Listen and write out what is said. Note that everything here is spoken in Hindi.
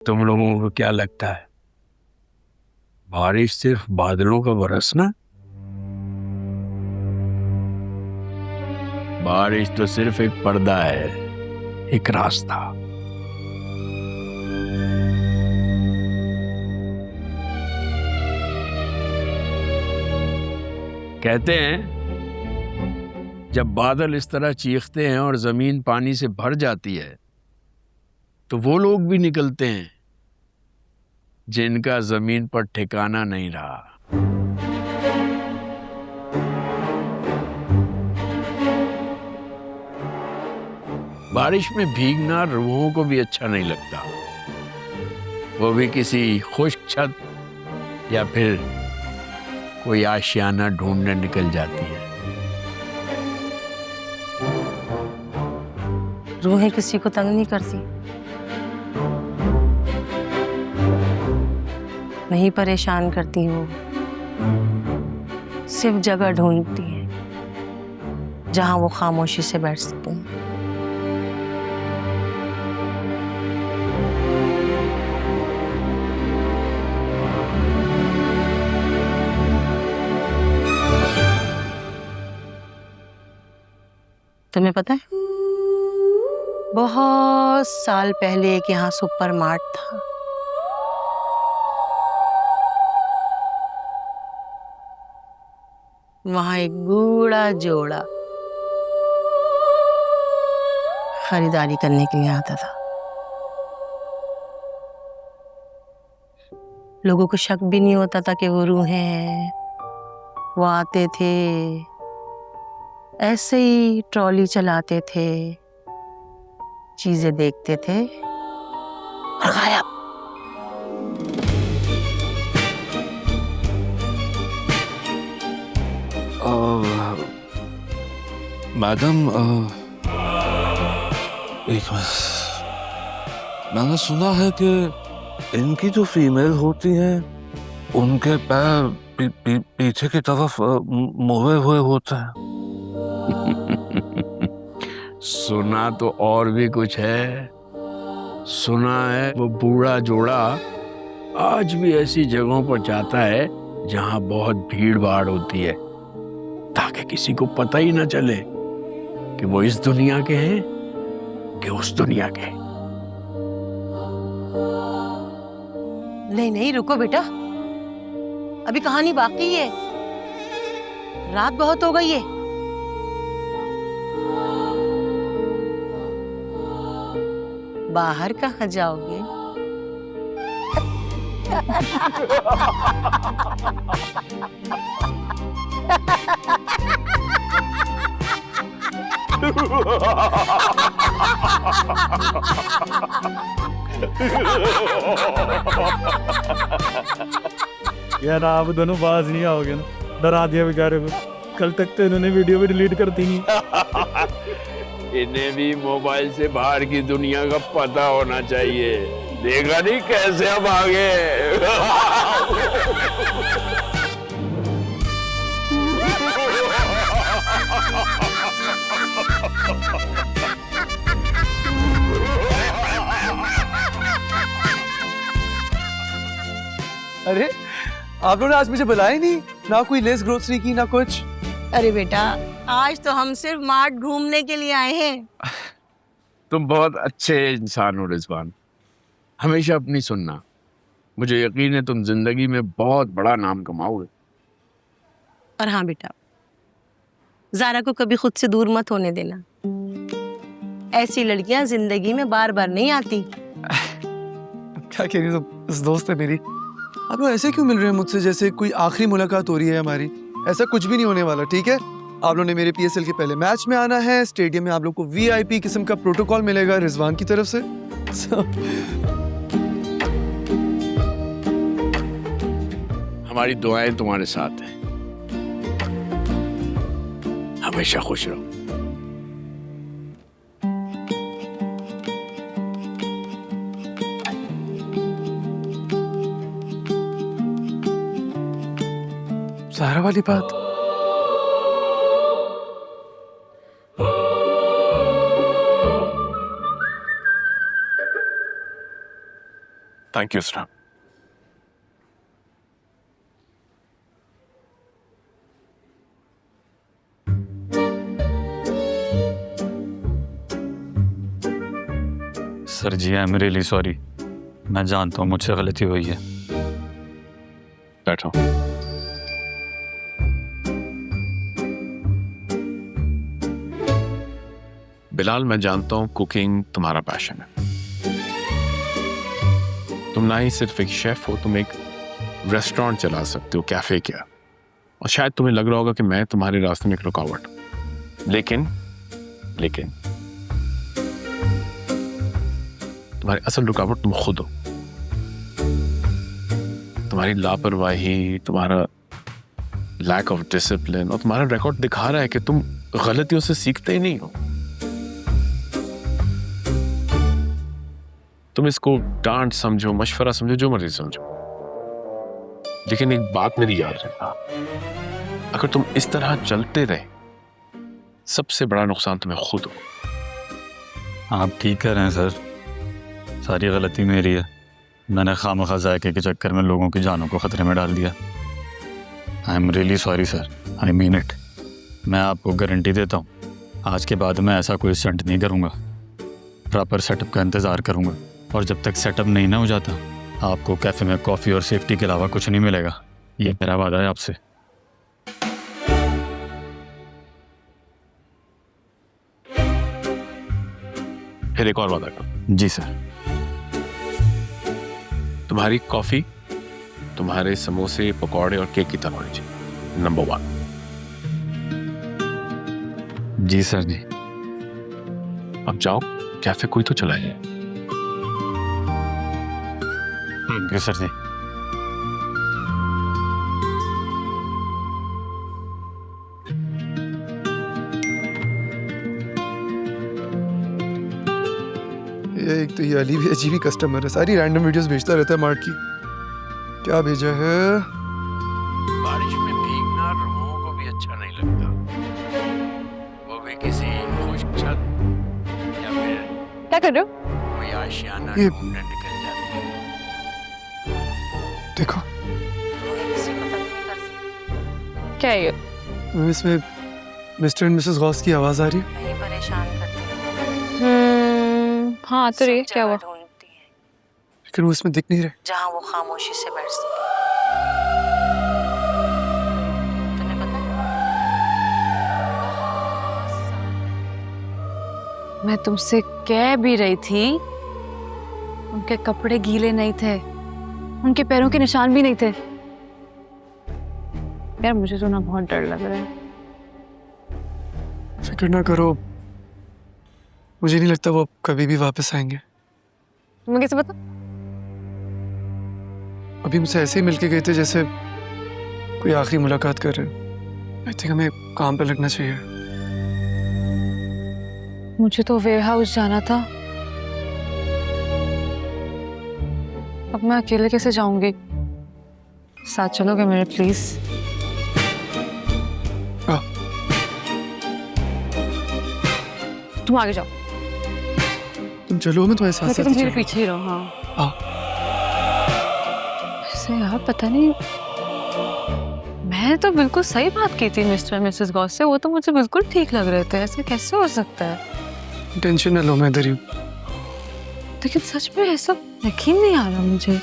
तुम लोगों को क्या लगता है बारिश सिर्फ बादलों का बरसना? बारिश तो सिर्फ एक पर्दा है, एक रास्ता। कहते हैं जब बादल इस तरह चीखते हैं और जमीन पानी से भर जाती है तो वो लोग भी निकलते हैं जिनका जमीन पर ठिकाना नहीं रहा। बारिश में भीगना रूहों को भी अच्छा नहीं लगता, वो भी किसी खुश्क छत या फिर कोई आशियाना ढूंढने निकल जाती है। रूहें किसी को तंग नहीं करती, नहीं परेशान करती, वो सिर्फ जगह ढूंढती है जहां वो खामोशी से बैठ सकते हैं। तुम्हें पता है बहुत साल पहले एक यहाँ सुपर मार्ट था। वहां एक बूढ़ा जोड़ा खरीदारी करने के लिए आता था। लोगों को शक भी नहीं होता था कि वो रूहें हैं। वो आते थे, ऐसे ही ट्रॉली चलाते थे, चीजें देखते थे और गायब। मैडम एक मिनट, मैंने सुना है कि इनकी जो फीमेल होती हैं उनके पैर पीछे की तरफ मुड़े हुए होते हैं। सुना तो और भी कुछ है। सुना है वो बूढ़ा जोड़ा आज भी ऐसी जगहों पर जाता है जहां बहुत भीड़ भाड़ होती है, ताकि किसी को पता ही ना चले कि वो इस दुनिया के हैं कि उस दुनिया के। नहीं नहीं, रुको बेटा, अभी कहानी बाकी है। रात बहुत हो गई है। बाहर कहाँ जाओगे? यार आप दोनों बाज नहीं आओगे ना, डरा दिया बेचारे को। कल तक तो इन्होंने वीडियो भी डिलीट कर दी नहीं। इन्हें भी मोबाइल से बाहर की दुनिया का पता होना चाहिए। देखा नहीं कैसे अब आगे। अरे आप लोगों ने आज मुझे बुलाया ही नहीं, ना कोई लेस ग्रोसरी की ना कुछ। अरे बेटा, आज तो हम सिर्फ मार्ट घूमने के लिए आए हैं। तुम बहुत अच्छे इंसान हो रिजवान, हमेशा अपनी सुनना। मुझे यकीन है तुम जिंदगी में बहुत बड़ा नाम कमाओगे। और हाँ बेटा, ज़ारा को कभी खुद से दूर मत होने देना। ऐसी लड़कियां जिंदगी में बार बार नहीं आती। क्या कह रही हो, इस दोस्त है मेरी। आप लोग ऐसे क्यों मिल रहे हैं मुझसे जैसे कोई आखिरी मुलाकात हो रही है हमारी? ऐसा कुछ भी नहीं होने वाला, ठीक है? आप लोगों ने मेरे पीएसएल के पहले मैच में आना है। स्टेडियम में आप लोग को वीआईपी किस्म का प्रोटोकॉल मिलेगा रिजवान की तरफ से। हमारी दुआएं तुम्हारे साथ हैं, हमेशा खुश रहो। सारा वाली बात thank you sir. Sir ji I am really sorry, मैं जानता हूँ मुझसे गलती हुई है। बैठो। बिलाल, मैं जानता हूँ कुकिंग तुम्हारा पैशन है। तुम ना ही सिर्फ एक शेफ हो, तुम एक रेस्टोरेंट चला सकते हो, कैफे क्या। और शायद तुम्हें लग रहा होगा कि मैं तुम्हारे रास्ते में एक रुकावट हूं। लेकिन तुम्हारी असल रुकावट तुम खुद हो। तुम्हारी लापरवाही, तुम्हारा लैक ऑफ डिसिप्लिन और तुम्हारा रिकॉर्ड दिखा रहा है कि तुम गलतियों से सीखते ही नहीं हो। तुम इसको डांट समझो, मशवरा समझो, जो मर्जी समझो, लेकिन एक बात मेरी याद रखना, अगर तुम इस तरह चलते रहे, सबसे बड़ा नुकसान तुम्हें खुद हो। आप ठीक कह रहे हैं सर, सारी गलती मेरी है। मैंने खामखा जायके के चक्कर में लोगों की जानों को खतरे में डाल दिया। आई am really sorry sir, I mean it. मैं आपको गारंटी देता हूँ, आज के बाद मैं ऐसा कोई स्टंट नहीं करूँगा। प्रॉपर सेटअप का इंतज़ार करूँगा, और जब तक सेटअप नहीं ना हो जाता, आपको कैफ़े में कॉफ़ी और सेफ्टी के अलावा कुछ नहीं मिलेगा। ये मेरा वादा है आपसे। फिर एक और वादा करो। जी सर। तुम्हारी कॉफी, तुम्हारे समोसे, पकौड़े और केक की तरह होनी चाहिए, नंबर 1। जी सर जी। अब जाओ, कैफे कोई तो चलाइए। थैंक यू सर जी। एक तो ये अली भी अजीब ही कस्टमर है, सारी रैंडम वीडियोस भेजता रहता है मार्ट की। क्या भेजा है? बारिश में भीगना रूहों को भी अच्छा नहीं लगता, वो भी किसी खुश्क छत या फिर क्या कर रहे हो? कोई आशियाना ये- ढूंढने निकल जाती है। देखो क्या है ये? इसमें मिस्टर एंड मिसेस गौस की आवाज आ रही है। नहीं परेशान करती हाँ तो रे क्या हुआ? ढूंढती है लेकिन वो इसमें दिख नहीं रहे। जहाँ वो खामोशी से बैठ सके। तुम्हें पता है? मैं तुमसे कह भी रही थी, उनके कपड़े गीले नहीं थे, उनके पैरों के निशान भी नहीं थे। यार मुझे तो ना बहुत डर लग रहा है। फिक्र ना करो, मुझे नहीं लगता वो कभी भी वापस आएंगे। तुम्हें कैसे पता? अभी मुझसे ऐसे ही मिलके गए थे जैसे कोई आखिरी मुलाकात कर रहे हैं। आई थिंक हमें काम पे लगना चाहिए। मुझे तो वेयर हाउस जाना था, अब मैं अकेले कैसे जाऊंगी? साथ चलोगे मेरे प्लीज? तुम आगे जाओ, तुम चलो, मैं तुम्हारे साथ मैं साथ तुम ही मेरे चलूंगा। पीछे ही रहो। हाँ हाँ। वैसे यार पता नहीं, मैं तो बिल्कुल सही बात की थी मिस्टर और मिसेस गॉस से, वो तो मुझे बिल्कुल ठीक लग रहे थे। ऐसे कैसे हो सकता है? टेंशन ना लो, मैं इधर ही हूँ। लेकिन सच में ऐसा यकीन नहीं आ रहा मुझे।